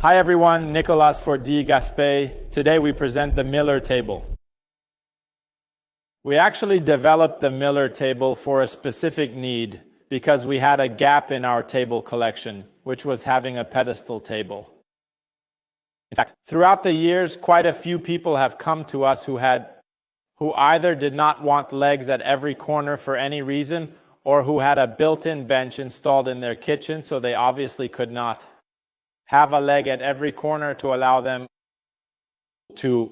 Hi everyone, Nicolas for D. Gaspé. Today we present the Miller table. We actually developed the Miller table for a specific need because we had a gap in our table collection, which was having a pedestal table. In fact, throughout the years, quite a few people have come to us who either did not want legs at every corner for any reason, or who had a built-in bench installed in their kitchen, so they obviously could not have a leg at every corner to allow them to,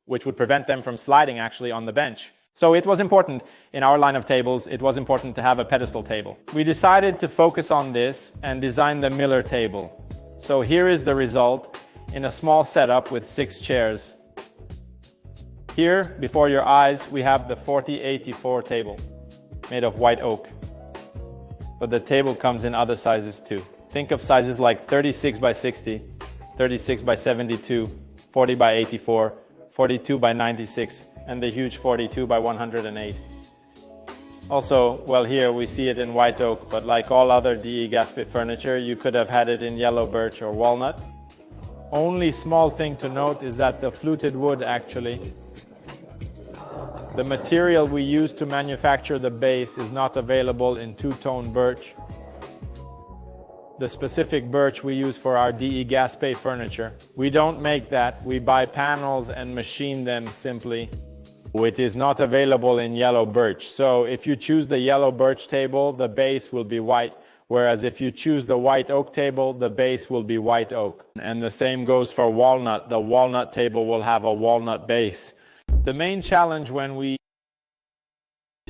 which would prevent them from sliding actually on the bench. So it was important in our line of tables, it was important to have a pedestal table. We decided to focus on this and design the Miller table. So here is the result in a small setup with 6 chairs. Here, before your eyes, we have the 4084 table made of white oak. But the table comes in other sizes too. Think of sizes like 36 by 60, 36 by 72, 40 by 84, 42 by 96, and the huge 42 by 108. Also, well, here we see it in white oak, but like all other DE Gaspé furniture, you could have had it in yellow birch or walnut. Only small thing to note is that the fluted wood actually, the material we use to manufacture the base is not available in two-tone birch. The specific birch we use for our DE Gaspé furniture. We don't make that, we buy panels and machine them simply. It is not available in yellow birch. So if you choose the yellow birch table, the base will be white. Whereas if you choose the white oak table, the base will be white oak. And the same goes for walnut. The walnut table will have a walnut base. The main challenge when we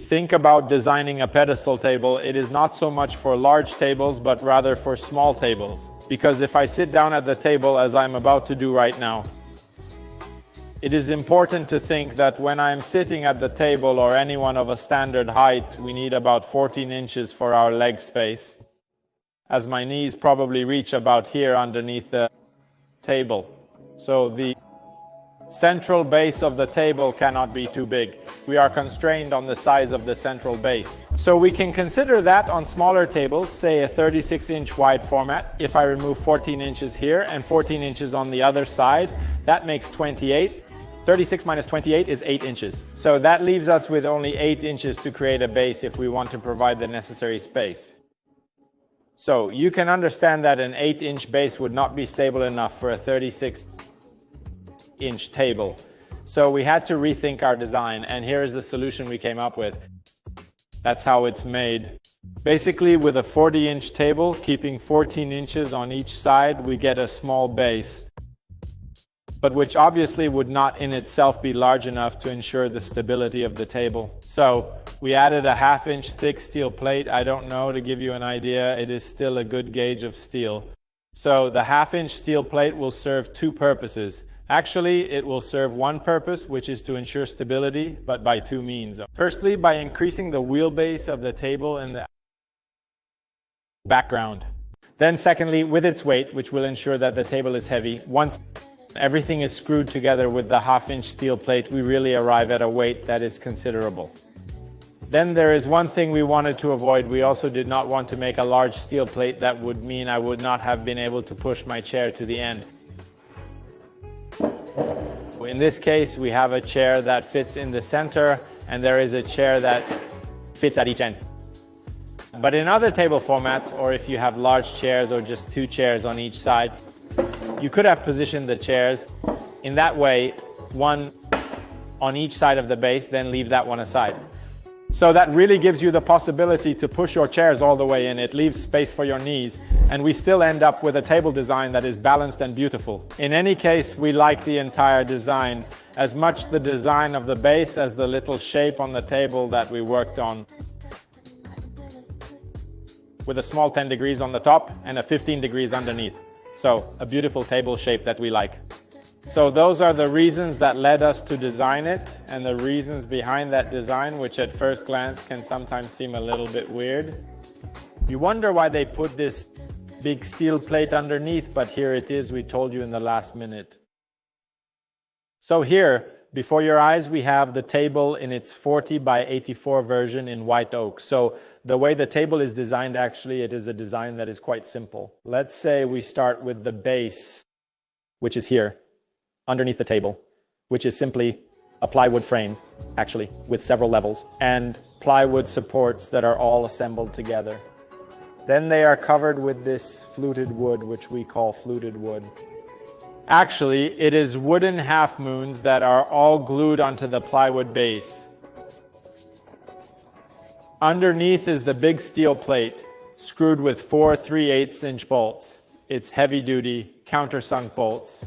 think about designing a pedestal table, it is not so much for large tables, but rather for small tables. Because if I sit down at the table, as I'm about to do right now, it is important to think that when I'm sitting at the table or anyone of a standard height, we need about 14 inches for our leg space, as my knees probably reach about here underneath the table. So the central base of the table cannot be too big. We are constrained on the size of the central base. So we can consider that on smaller tables, say a 36-inch wide format. If I remove 14 inches here and 14 inches on the other side, that makes 28. 36 minus 28 is 8 inches. So that leaves us with only 8 inches to create a base if we want to provide the necessary space. So you can understand that an 8-inch base would not be stable enough for a 36-inch table. So we had to rethink our design, and here is the solution we came up with. That's how it's made. Basically, with a 40-inch table, keeping 14 inches on each side, we get a small base, but which obviously would not in itself be large enough to ensure the stability of the table. So we added a 1/2-inch thick steel plate. I don't know, to give you an idea, it is still a good gauge of steel. So the 1/2-inch steel plate will serve 2 purposes. Actually, it will serve one purpose, which is to ensure stability, but by 2 means. Firstly, by increasing the wheelbase of the table in the background. Then secondly, with its weight, which will ensure that the table is heavy. Once everything is screwed together with the 1/2-inch steel plate, we really arrive at a weight that is considerable. Then there is one thing we wanted to avoid. We also did not want to make a large steel plate that would mean I would not have been able to push my chair to the end. In this case, we have a chair that fits in the center, and there is a chair that fits at each end. But in other table formats, or if you have large chairs or just 2 chairs on each side, you could have positioned the chairs in that way, one on each side of the base, then leave that one aside. So that really gives you the possibility to push your chairs all the way in. It leaves space for your knees, and we still end up with a table design that is balanced and beautiful. In any case, we like the entire design, as much the design of the base as the little shape on the table that we worked on, with a small 10 degrees on the top and a 15 degrees underneath. So a beautiful table shape that we like. So those are the reasons that led us to design it, and the reasons behind that design, which at first glance can sometimes seem a little bit weird. You wonder why they put this big steel plate underneath, but here it is, we told you in the last minute. So here, before your eyes, we have the table in its 40 by 84 version in white oak. So the way the table is designed, actually, it is a design that is quite simple. Let's say we start with the base which is here, underneath the table, which is simply a plywood frame, actually, with several levels, and plywood supports that are all assembled together. Then they are covered with this fluted wood, which we call fluted wood. Actually, it is wooden half moons that are all glued onto the plywood base. Underneath is the big steel plate, screwed with 4 3/8" bolts. It's heavy-duty, countersunk bolts.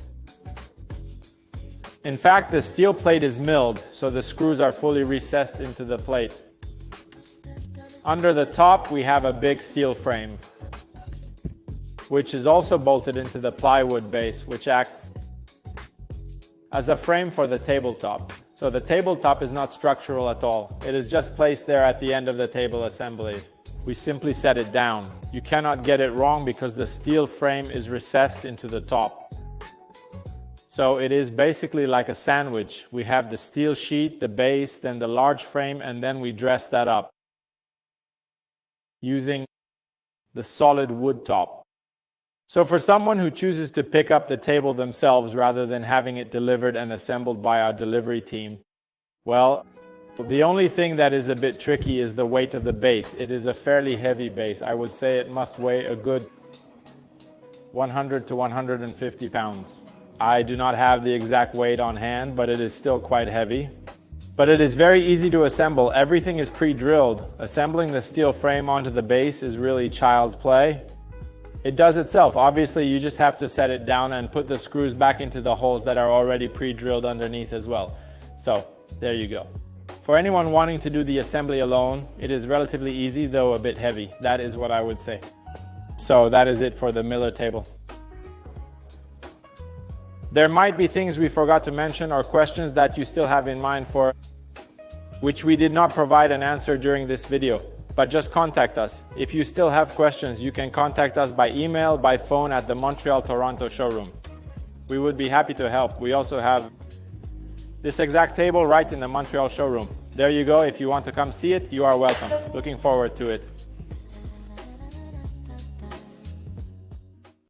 In fact, the steel plate is milled, so the screws are fully recessed into the plate. Under the top, we have a big steel frame, which is also bolted into the plywood base, which acts as a frame for the tabletop. So the tabletop is not structural at all. It is just placed there at the end of the table assembly. We simply set it down. You cannot get it wrong because the steel frame is recessed into the top. So it is basically like a sandwich. We have the steel sheet, the base, then the large frame, and then we dress that up using the solid wood top. So for someone who chooses to pick up the table themselves rather than having it delivered and assembled by our delivery team, well, the only thing that is a bit tricky is the weight of the base. It is a fairly heavy base. I would say it must weigh a good 100 to 150 pounds. I do not have the exact weight on hand, but it is still quite heavy. But it is very easy to assemble. Everything is pre-drilled. Assembling the steel frame onto the base is really child's play. It does itself. Obviously, you just have to set it down and put the screws back into the holes that are already pre-drilled underneath as well. So, there you go. For anyone wanting to do the assembly alone, it is relatively easy, though a bit heavy. That is what I would say. So that is it for the Miller table. There might be things we forgot to mention or questions that you still have in mind for which we did not provide an answer during this video, but just contact us. If you still have questions, you can contact us by email, by phone at the Montreal Toronto showroom. We would be happy to help. We also have this exact table right in the Montreal showroom. There you go. If you want to come see it, you are welcome. Looking forward to it.